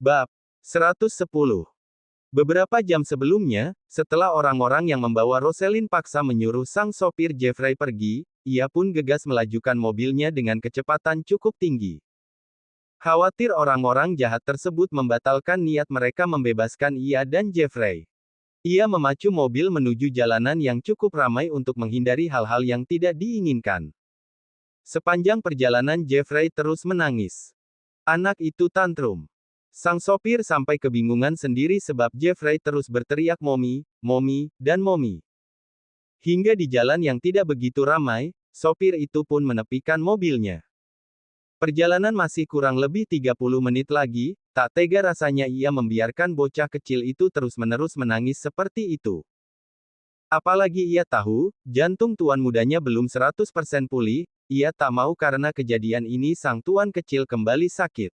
Bab 110. Beberapa jam sebelumnya, setelah orang-orang yang membawa Rosalind paksa menyuruh sang sopir Jeffrey pergi, ia pun gegas melajukan mobilnya dengan kecepatan cukup tinggi. Khawatir orang-orang jahat tersebut membatalkan niat mereka membebaskan ia dan Jeffrey. Ia memacu mobil menuju jalanan yang cukup ramai untuk menghindari hal-hal yang tidak diinginkan. Sepanjang perjalanan Jeffrey terus menangis. Anak itu tantrum. Sang sopir sampai kebingungan sendiri sebab Jeffrey terus berteriak "Mommy, Mommy, dan Mommy." Hingga di jalan yang tidak begitu ramai, sopir itu pun menepikan mobilnya. Perjalanan masih kurang lebih 30 menit lagi, tak tega rasanya ia membiarkan bocah kecil itu terus-menerus menangis seperti itu. Apalagi ia tahu, jantung tuan mudanya belum 100% pulih, ia tak mau karena kejadian ini sang tuan kecil kembali sakit.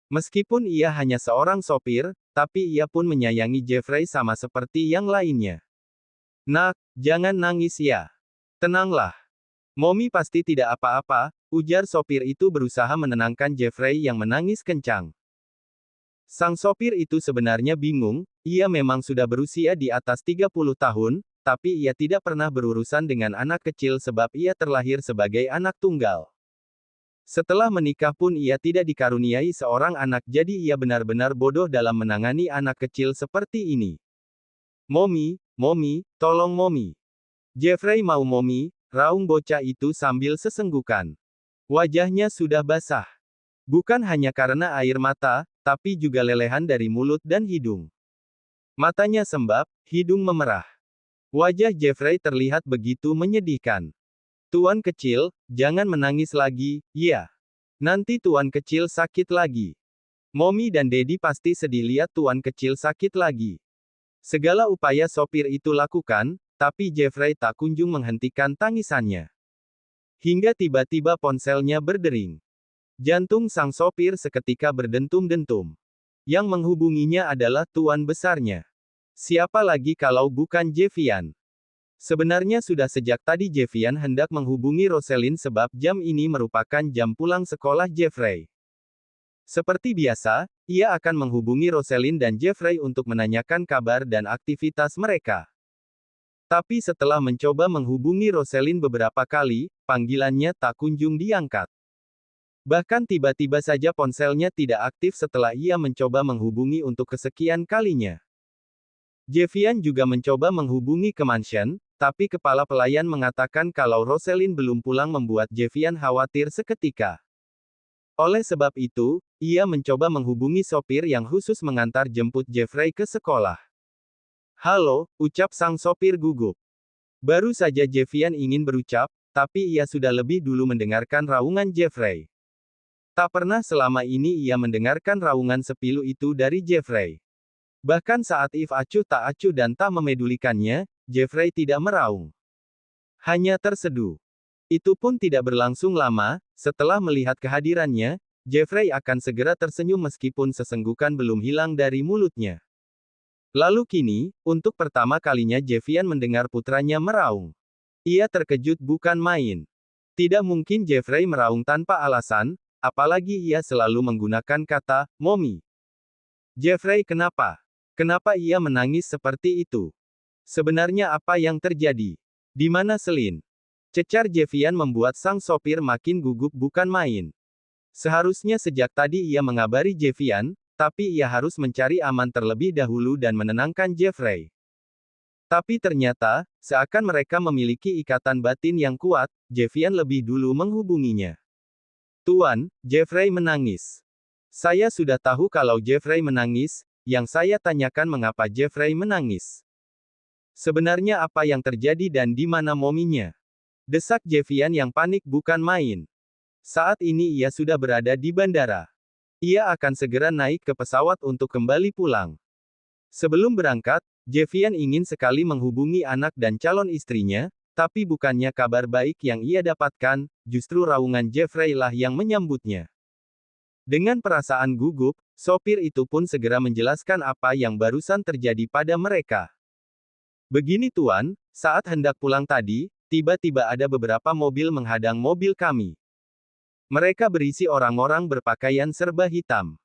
Meskipun ia hanya seorang sopir, tapi ia pun menyayangi Jeffrey sama seperti yang lainnya. "Nak, jangan nangis ya. Tenanglah. Mommy pasti tidak apa-apa," ujar sopir itu berusaha menenangkan Jeffrey yang menangis kencang. Sang sopir itu sebenarnya bingung, ia memang sudah berusia di atas 30 tahun, tapi ia tidak pernah berurusan dengan anak kecil sebab ia terlahir sebagai anak tunggal. Setelah menikah pun ia tidak dikaruniai seorang anak, jadi ia benar-benar bodoh dalam menangani anak kecil seperti ini. "Mommy, Mommy, tolong Mommy. Jeffrey mau Mommy," raung bocah itu sambil sesenggukan. Wajahnya sudah basah. Bukan hanya karena air mata, tapi juga lelehan dari mulut dan hidung. Matanya sembab, hidung memerah. Wajah Jeffrey terlihat begitu menyedihkan. "Tuan kecil, jangan menangis lagi, ya. Nanti tuan kecil sakit lagi. Mommy dan Daddy pasti sedih lihat tuan kecil sakit lagi." Segala upaya sopir itu lakukan, tapi Jeffrey tak kunjung menghentikan tangisannya. Hingga tiba-tiba ponselnya berdering. Jantung sang sopir seketika berdentum-dentum. Yang menghubunginya adalah tuan besarnya. Siapa lagi kalau bukan Jevian? Sebenarnya sudah sejak tadi Jevian hendak menghubungi Rosalind sebab jam ini merupakan jam pulang sekolah Jeffrey. Seperti biasa, ia akan menghubungi Rosalind dan Jeffrey untuk menanyakan kabar dan aktivitas mereka. Tapi setelah mencoba menghubungi Rosalind beberapa kali, panggilannya tak kunjung diangkat. Bahkan tiba-tiba saja ponselnya tidak aktif setelah ia mencoba menghubungi untuk kesekian kalinya. Jevian juga mencoba menghubungi ke mansion, tapi kepala pelayan mengatakan kalau Rosalind belum pulang membuat Jevian khawatir seketika. Oleh sebab itu, ia mencoba menghubungi sopir yang khusus mengantar jemput Jeffrey ke sekolah. "Halo," ucap sang sopir gugup. Baru saja Jevian ingin berucap, tapi ia sudah lebih dulu mendengarkan raungan Jeffrey. Tak pernah selama ini ia mendengarkan raungan sepilu itu dari Jeffrey. Bahkan saat if acuh tak acuh dan tak memedulikannya, Jeffrey tidak meraung. Hanya terseduh. Itu pun tidak berlangsung lama, setelah melihat kehadirannya, Jeffrey akan segera tersenyum meskipun sesenggukan belum hilang dari mulutnya. Lalu kini, untuk pertama kalinya Jevian mendengar putranya meraung. Ia terkejut bukan main. Tidak mungkin Jeffrey meraung tanpa alasan, apalagi ia selalu menggunakan kata, "Mommy." "Jeffrey kenapa? Kenapa ia menangis seperti itu? Sebenarnya apa yang terjadi? Di mana Selin?" Cecar Jevian membuat sang sopir makin gugup bukan main. Seharusnya sejak tadi ia mengabari Jevian, tapi ia harus mencari aman terlebih dahulu dan menenangkan Jeffrey. Tapi ternyata, seakan mereka memiliki ikatan batin yang kuat, Jevian lebih dulu menghubunginya. "Tuan, Jeffrey menangis. Saya sudah tahu kalau Jeffrey menangis, yang saya tanyakan mengapa Jeffrey menangis. Sebenarnya apa yang terjadi dan di mana mominya?" Desak Jevian yang panik bukan main. Saat ini ia sudah berada di bandara. Ia akan segera naik ke pesawat untuk kembali pulang. Sebelum berangkat, Jevian ingin sekali menghubungi anak dan calon istrinya, tapi bukannya kabar baik yang ia dapatkan, justru raungan Jeffrey lah yang menyambutnya. Dengan perasaan gugup, sopir itu pun segera menjelaskan apa yang barusan terjadi pada mereka. "Begini tuan, saat hendak pulang tadi, tiba-tiba ada beberapa mobil menghadang mobil kami. Mereka berisi orang-orang berpakaian serba hitam.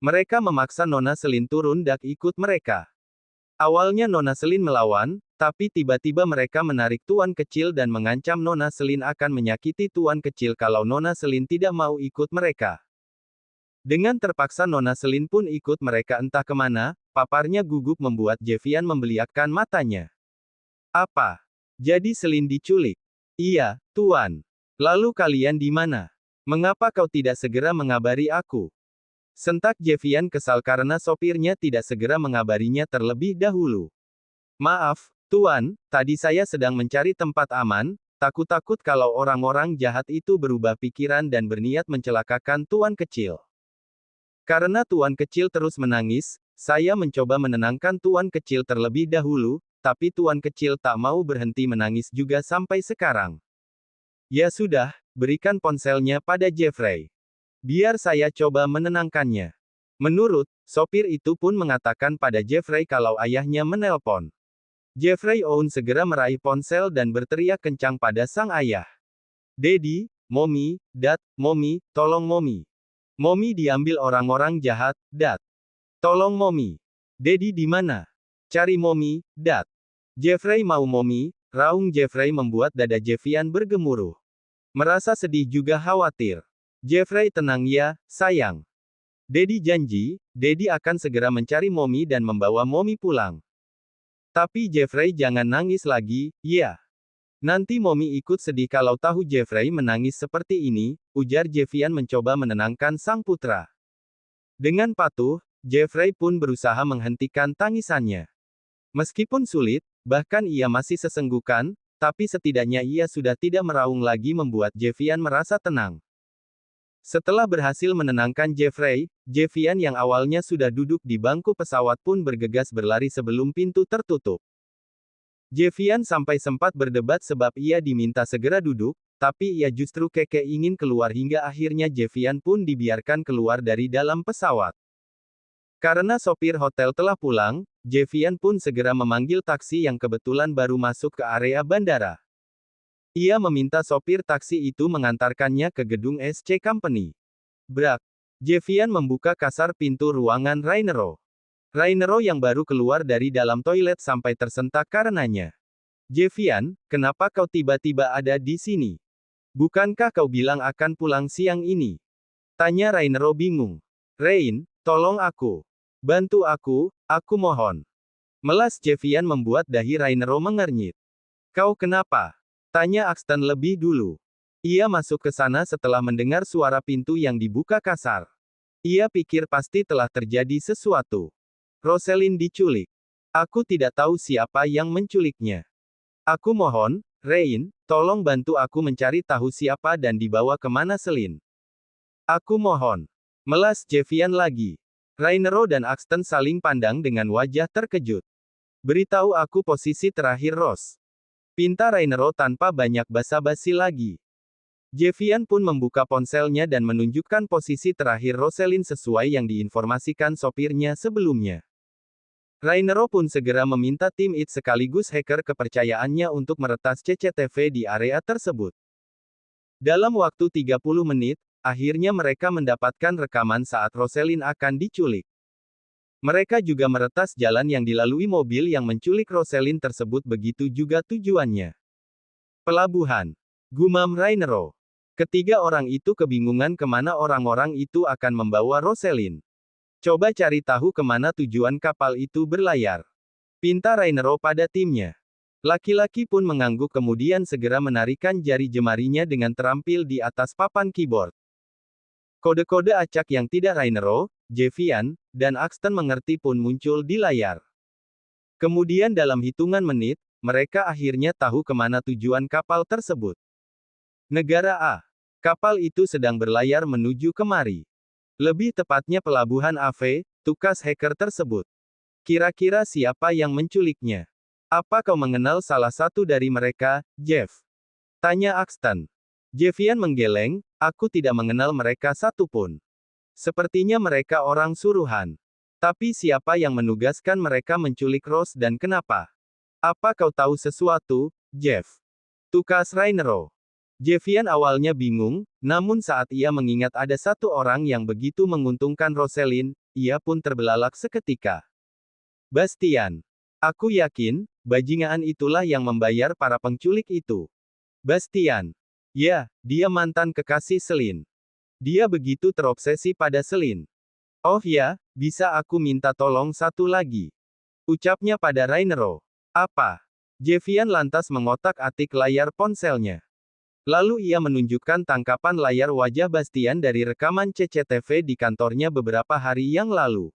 Mereka memaksa Nona Selin turun dan ikut mereka. Awalnya Nona Selin melawan, tapi tiba-tiba mereka menarik Tuan Kecil dan mengancam Nona Selin akan menyakiti Tuan Kecil kalau Nona Selin tidak mau ikut mereka. Dengan terpaksa Nona Selin pun ikut mereka entah kemana, paparnya gugup membuat Jevian membeliakkan matanya. Apa? Jadi Selin diculik? Iya, Tuan. Lalu kalian di mana? Mengapa kau tidak segera mengabari aku? Sentak Jevian kesal karena sopirnya tidak segera mengabarinya terlebih dahulu. Maaf, Tuan, tadi saya sedang mencari tempat aman, takut-takut kalau orang-orang jahat itu berubah pikiran dan berniat mencelakakan Tuan Kecil. Karena Tuan Kecil terus menangis, saya mencoba menenangkan Tuan Kecil terlebih dahulu, tapi Tuan Kecil tak mau berhenti menangis juga sampai sekarang. Ya sudah, berikan ponselnya pada Jeffrey. Biar saya coba menenangkannya. Menurut, sopir itu pun mengatakan pada Jeffrey kalau ayahnya menelpon. Jeffrey Owen segera meraih ponsel dan berteriak kencang pada sang ayah. Daddy, Mommy, Dad, Mommy, tolong Mommy. Mommy diambil orang-orang jahat, Dad. Tolong Mommy. Daddy di mana? Cari Mommy, Dad. Jeffrey mau Mommy, raung Jeffrey membuat dada Jevian bergemuruh. Merasa sedih juga khawatir. Jeffrey tenang ya, sayang. Daddy janji, Daddy akan segera mencari Mommy dan membawa Mommy pulang. Tapi Jeffrey jangan nangis lagi, ya. Nanti Mommy ikut sedih kalau tahu Jeffrey menangis seperti ini, ujar Jevian mencoba menenangkan sang putra. Dengan patuh, Jeffrey pun berusaha menghentikan tangisannya. Meskipun sulit, bahkan ia masih sesenggukan, tapi setidaknya ia sudah tidak meraung lagi membuat Jevian merasa tenang. Setelah berhasil menenangkan Jeffrey, Jevian yang awalnya sudah duduk di bangku pesawat pun bergegas berlari sebelum pintu tertutup. Jevian sampai sempat berdebat sebab ia diminta segera duduk, tapi ia justru keke ingin keluar hingga akhirnya Jevian pun dibiarkan keluar dari dalam pesawat. Karena sopir hotel telah pulang, Jevian pun segera memanggil taksi yang kebetulan baru masuk ke area bandara. Ia meminta sopir taksi itu mengantarkannya ke gedung SC Company. Brak. Jevian membuka kasar pintu ruangan Rainero. Rainero yang baru keluar dari dalam toilet sampai tersentak karenanya. Jevian, kenapa kau tiba-tiba ada di sini? Bukankah kau bilang akan pulang siang ini? Tanya Rainero bingung. Rain, tolong aku. Bantu aku mohon. Melas Jevian membuat dahi Rainero mengernyit. Kau kenapa? Tanya Axton lebih dulu. Ia masuk ke sana setelah mendengar suara pintu yang dibuka kasar. Ia pikir pasti telah terjadi sesuatu. Rosalind diculik. Aku tidak tahu siapa yang menculiknya. Aku mohon, Rain, tolong bantu aku mencari tahu siapa dan dibawa kemana Selin. Aku mohon. Melas Jevian lagi. Rainero dan Axton saling pandang dengan wajah terkejut. Beritahu aku posisi terakhir Ross. Pinta Rainero tanpa banyak basa-basi lagi. Jevian pun membuka ponselnya dan menunjukkan posisi terakhir Rosalind sesuai yang diinformasikan sopirnya sebelumnya. Rainero pun segera meminta tim IT sekaligus hacker kepercayaannya untuk meretas CCTV di area tersebut. Dalam waktu 30 menit, akhirnya mereka mendapatkan rekaman saat Rosalind akan diculik. Mereka juga meretas jalan yang dilalui mobil yang menculik Rosalind tersebut begitu juga tujuannya. Pelabuhan. Gumam Rainero. Ketiga orang itu kebingungan kemana orang-orang itu akan membawa Rosalind. Coba cari tahu kemana tujuan kapal itu berlayar. Pinta Rainero pada timnya. Laki-laki pun mengangguk kemudian segera menarikan jari jemarinya dengan terampil di atas papan keyboard. Kode-kode acak yang tidak Rainero, Jevian, dan Axton mengerti pun muncul di layar. Kemudian dalam hitungan menit, mereka akhirnya tahu kemana tujuan kapal tersebut. Negara A. Kapal itu sedang berlayar menuju kemari. Lebih tepatnya pelabuhan AV, tukas hacker tersebut. Kira-kira siapa yang menculiknya? Apa kau mengenal salah satu dari mereka, Jeff? Tanya Axton. Jevian menggeleng, aku tidak mengenal mereka satupun. Sepertinya mereka orang suruhan. Tapi siapa yang menugaskan mereka menculik Ross dan kenapa? Apa kau tahu sesuatu, Jeff? Tukas Rainero. Jevian awalnya bingung, namun saat ia mengingat ada satu orang yang begitu menguntungkan Rosalind, ia pun terbelalak seketika. Bastian. Aku yakin, bajingan itulah yang membayar para penculik itu. Bastian. Ya, dia mantan kekasih Selin. Dia begitu terobsesi pada Selin. Oh ya, bisa aku minta tolong satu lagi? Ucapnya pada Rainero. Apa? Jevian lantas mengotak-atik layar ponselnya. Lalu ia menunjukkan tangkapan layar wajah Bastian dari rekaman CCTV di kantornya beberapa hari yang lalu.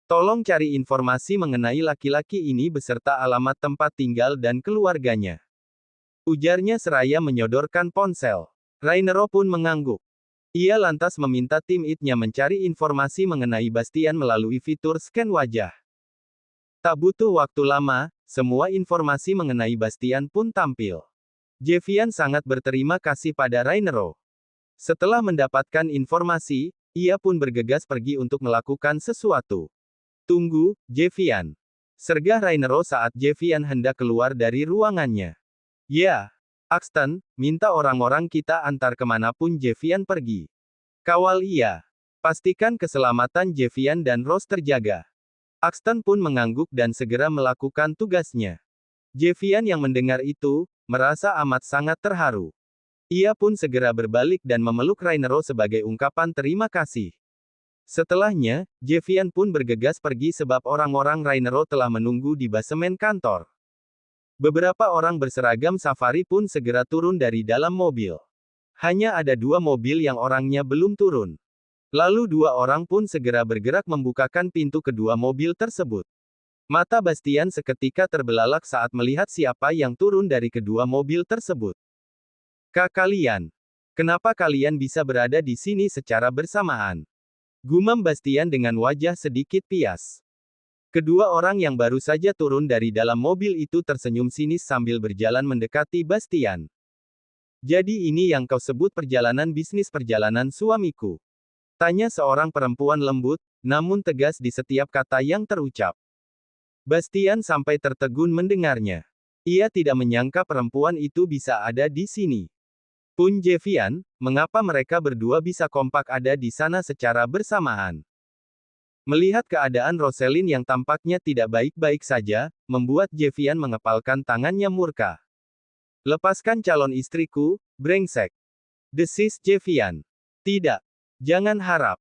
Tolong cari informasi mengenai laki-laki ini beserta alamat tempat tinggal dan keluarganya. Ujarnya seraya menyodorkan ponsel. Rainero pun mengangguk. Ia lantas meminta tim IT-nya mencari informasi mengenai Bastian melalui fitur scan wajah. Tak butuh waktu lama, semua informasi mengenai Bastian pun tampil. Jevian sangat berterima kasih pada Rainero. Setelah mendapatkan informasi, ia pun bergegas pergi untuk melakukan sesuatu. Tunggu, Jevian. Sergah Rainero saat Jevian hendak keluar dari ruangannya. Ya, Axton, minta orang-orang kita antar kemanapun Jevian pergi. Kawal ia. Pastikan keselamatan Jevian dan Rose terjaga. Axton pun mengangguk dan segera melakukan tugasnya. Jevian yang mendengar itu, merasa amat sangat terharu. Ia pun segera berbalik dan memeluk Rainero sebagai ungkapan terima kasih. Setelahnya, Jevian pun bergegas pergi sebab orang-orang Rainero telah menunggu di basemen kantor. Beberapa orang berseragam safari pun segera turun dari dalam mobil. Hanya ada 2 mobil yang orangnya belum turun. Lalu 2 orang pun segera bergerak membukakan pintu kedua mobil tersebut. Mata Bastian seketika terbelalak saat melihat siapa yang turun dari kedua mobil tersebut. Kalian. Kenapa kalian bisa berada di sini secara bersamaan? Gumam Bastian dengan wajah sedikit pias. Kedua orang yang baru saja turun dari dalam mobil itu tersenyum sinis sambil berjalan mendekati Bastian. Jadi ini yang kau sebut perjalanan bisnis perjalanan suamiku? Tanya seorang perempuan lembut, namun tegas di setiap kata yang terucap. Bastian sampai tertegun mendengarnya. Ia tidak menyangka perempuan itu bisa ada di sini. Pun Jevian, mengapa mereka berdua bisa kompak ada di sana secara bersamaan? Melihat keadaan Rosalind yang tampaknya tidak baik-baik saja, membuat Jevian mengepalkan tangannya murka. Lepaskan calon istriku, brengsek. Desis Jevian. Tidak. Jangan harap.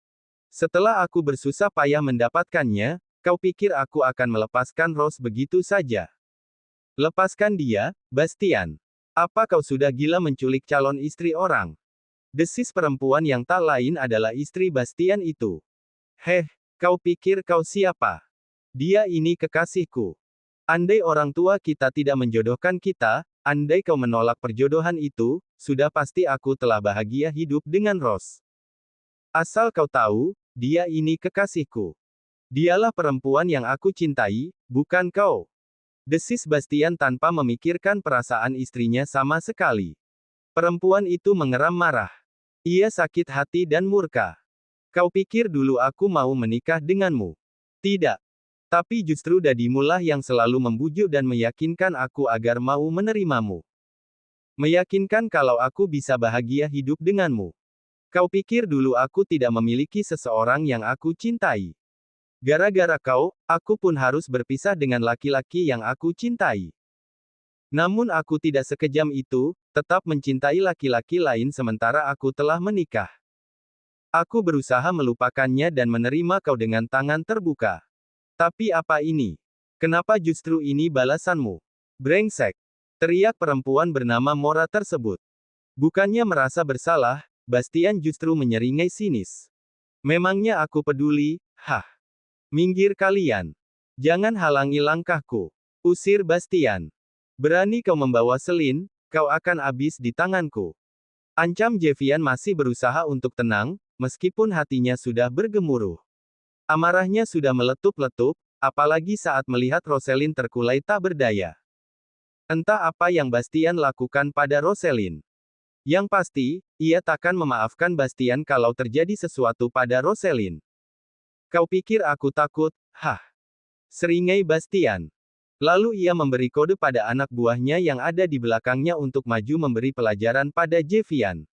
Setelah aku bersusah payah mendapatkannya, kau pikir aku akan melepaskan Rose begitu saja? Lepaskan dia, Bastian. Apa kau sudah gila menculik calon istri orang? Desis perempuan yang tak lain adalah istri Bastian itu. Heh, kau pikir kau siapa? Dia ini kekasihku. Andai orang tua kita tidak menjodohkan kita, andai kau menolak perjodohan itu, sudah pasti aku telah bahagia hidup dengan Rose. Asal kau tahu, dia ini kekasihku. Dialah perempuan yang aku cintai, bukan kau. Desis Bastian tanpa memikirkan perasaan istrinya sama sekali. Perempuan itu mengeram marah. Ia sakit hati dan murka. Kau pikir dulu aku mau menikah denganmu? Tidak. Tapi justru dadimulah yang selalu membujuk dan meyakinkan aku agar mau menerimamu. Meyakinkan kalau aku bisa bahagia hidup denganmu. Kau pikir dulu aku tidak memiliki seseorang yang aku cintai. Gara-gara kau, aku pun harus berpisah dengan laki-laki yang aku cintai. Namun aku tidak sekejam itu, tetap mencintai laki-laki lain sementara aku telah menikah. Aku berusaha melupakannya dan menerima kau dengan tangan terbuka. Tapi apa ini? Kenapa justru ini balasanmu? Brengsek! Teriak perempuan bernama Mora tersebut. Bukannya merasa bersalah, Bastian justru menyeringai sinis. Memangnya aku peduli? Hah! Minggir kalian. Jangan halangi langkahku. Usir Bastian. Berani kau membawa Selin, kau akan habis di tanganku. Ancam Jevian masih berusaha untuk tenang, meskipun hatinya sudah bergemuruh. Amarahnya sudah meletup-letup, apalagi saat melihat Rosalind terkulai tak berdaya. Entah apa yang Bastian lakukan pada Rosalind. Yang pasti, ia takkan memaafkan Bastian kalau terjadi sesuatu pada Rosalind. Kau pikir aku takut? Hah! Seringai Bastian. Lalu ia memberi kode pada anak buahnya yang ada di belakangnya untuk maju memberi pelajaran pada Jevian.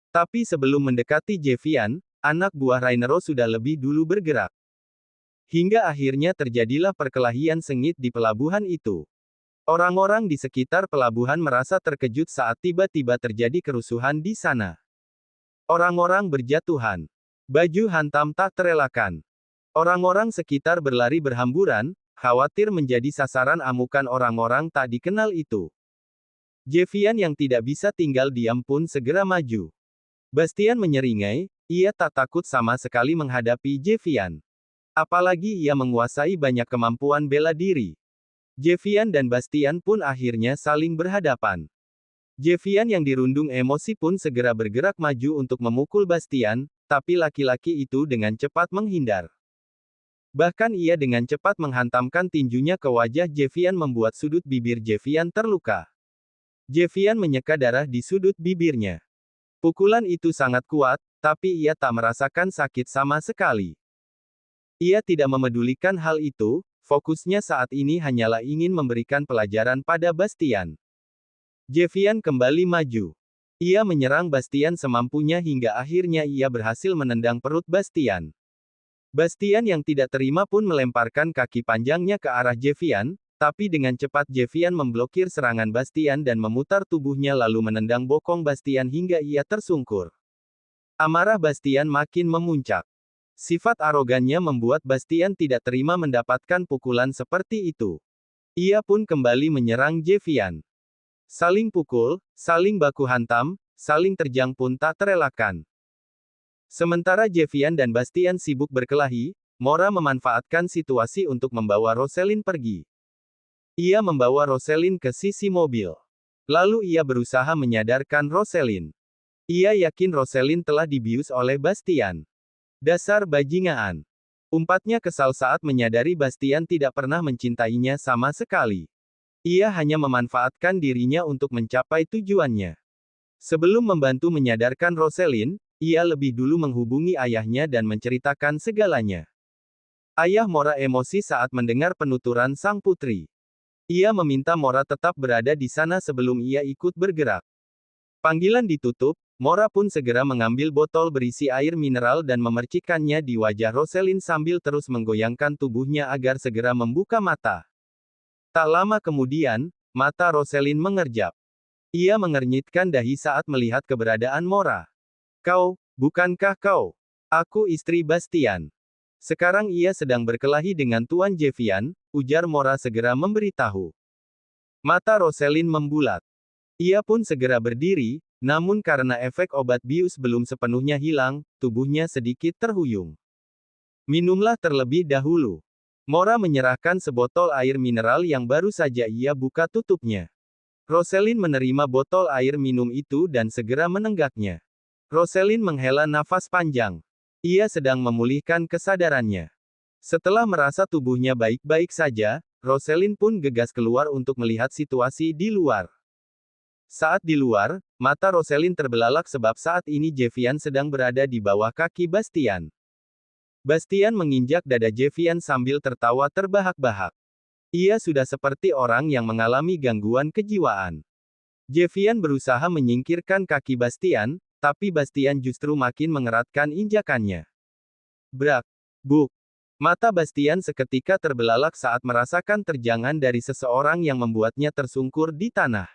Tapi sebelum mendekati Jevian, anak buah Rainero sudah lebih dulu bergerak. Hingga akhirnya terjadilah perkelahian sengit di pelabuhan itu. Orang-orang di sekitar pelabuhan merasa terkejut saat tiba-tiba terjadi kerusuhan di sana. Orang-orang berjatuhan. Baju hantam tak terelakkan. Orang-orang sekitar berlari berhamburan, khawatir menjadi sasaran amukan orang-orang tak dikenal itu. Jevian yang tidak bisa tinggal diam pun segera maju. Bastian menyeringai, ia tak takut sama sekali menghadapi Jevian. Apalagi ia menguasai banyak kemampuan bela diri. Jevian dan Bastian pun akhirnya saling berhadapan. Jevian yang dirundung emosi pun segera bergerak maju untuk memukul Bastian, tapi laki-laki itu dengan cepat menghindar. Bahkan ia dengan cepat menghantamkan tinjunya ke wajah Jevian membuat sudut bibir Jevian terluka. Jevian menyeka darah di sudut bibirnya. Pukulan itu sangat kuat, tapi ia tak merasakan sakit sama sekali. Ia tidak memedulikan hal itu, fokusnya saat ini hanyalah ingin memberikan pelajaran pada Bastian. Jevian kembali maju. Ia menyerang Bastian semampunya hingga akhirnya ia berhasil menendang perut Bastian. Bastian yang tidak terima pun melemparkan kaki panjangnya ke arah Jevian, tapi dengan cepat Jevian memblokir serangan Bastian dan memutar tubuhnya lalu menendang bokong Bastian hingga ia tersungkur. Amarah Bastian makin memuncak. Sifat arogannya membuat Bastian tidak terima mendapatkan pukulan seperti itu. Ia pun kembali menyerang Jevian. Saling pukul, saling baku hantam, saling terjang pun tak terelakkan. Sementara Jevian dan Bastian sibuk berkelahi, Mora memanfaatkan situasi untuk membawa Roselyn pergi. Ia membawa Roselyn ke sisi mobil. Lalu ia berusaha menyadarkan Roselyn. Ia yakin Roselyn telah dibius oleh Bastian. Dasar bajingan. Umpatnya kesal saat menyadari Bastian tidak pernah mencintainya sama sekali. Ia hanya memanfaatkan dirinya untuk mencapai tujuannya. Sebelum membantu menyadarkan Roselyn, ia lebih dulu menghubungi ayahnya dan menceritakan segalanya. Ayah Mora emosi saat mendengar penuturan sang putri. Ia meminta Mora tetap berada di sana sebelum ia ikut bergerak. Panggilan ditutup, Mora pun segera mengambil botol berisi air mineral dan memercikkannya di wajah Roselyn sambil terus menggoyangkan tubuhnya agar segera membuka mata. Tak lama kemudian, mata Roselyn mengerjap. Ia mengernyitkan dahi saat melihat keberadaan Mora. Kau, bukankah kau? Aku istri Bastian. Sekarang ia sedang berkelahi dengan Tuan Jevian, ujar Mora segera memberitahu. Mata Roselyn membulat. Ia pun segera berdiri, namun karena efek obat bius belum sepenuhnya hilang, tubuhnya sedikit terhuyung. Minumlah terlebih dahulu. Mora menyerahkan sebotol air mineral yang baru saja ia buka tutupnya. Roselyn menerima botol air minum itu dan segera menenggaknya. Roselyn menghela nafas panjang. Ia sedang memulihkan kesadarannya. Setelah merasa tubuhnya baik-baik saja, Roselyn pun gegas keluar untuk melihat situasi di luar. Saat di luar, mata Roselyn terbelalak sebab saat ini Jevian sedang berada di bawah kaki Bastian. Bastian menginjak dada Jevian sambil tertawa terbahak-bahak. Ia sudah seperti orang yang mengalami gangguan kejiwaan. Jevian berusaha menyingkirkan kaki Bastian, tapi Bastian justru makin mengeratkan injakannya. Brak! Buk! Mata Bastian seketika terbelalak saat merasakan terjangan dari seseorang yang membuatnya tersungkur di tanah.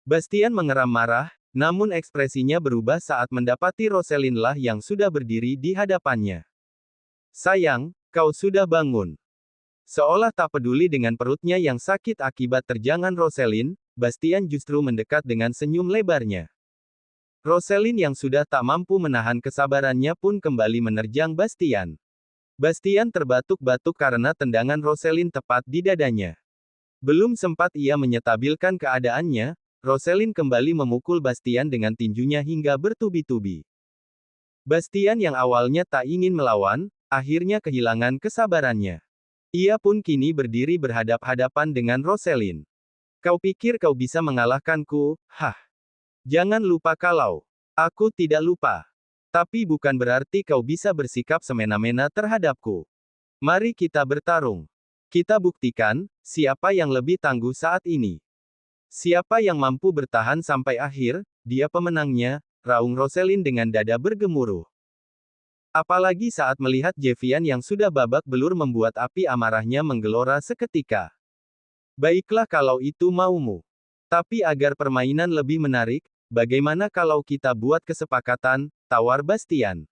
Bastian mengeram marah, namun ekspresinya berubah saat mendapati Roselyn lah yang sudah berdiri di hadapannya. Sayang, kau sudah bangun. Seolah tak peduli dengan perutnya yang sakit akibat terjangan Roselyn, Bastian justru mendekat dengan senyum lebarnya. Roselyn yang sudah tak mampu menahan kesabarannya pun kembali menerjang Bastian. Bastian terbatuk-batuk karena tendangan Roselyn tepat di dadanya. Belum sempat ia menyetabilkan keadaannya, Roselyn kembali memukul Bastian dengan tinjunya hingga bertubi-tubi. Bastian yang awalnya tak ingin melawan, akhirnya kehilangan kesabarannya. Ia pun kini berdiri berhadap-hadapan dengan Roselyn. Kau pikir kau bisa mengalahkanku, hah? Jangan lupa kalau aku tidak lupa. Tapi bukan berarti kau bisa bersikap semena-mena terhadapku. Mari kita bertarung. Kita buktikan, siapa yang lebih tangguh saat ini. Siapa yang mampu bertahan sampai akhir, dia pemenangnya, raung Roselyn dengan dada bergemuruh. Apalagi saat melihat Jevian yang sudah babak belur membuat api amarahnya menggelora seketika. Baiklah kalau itu maumu. Tapi agar permainan lebih menarik, bagaimana kalau kita buat kesepakatan, tawar Bastian.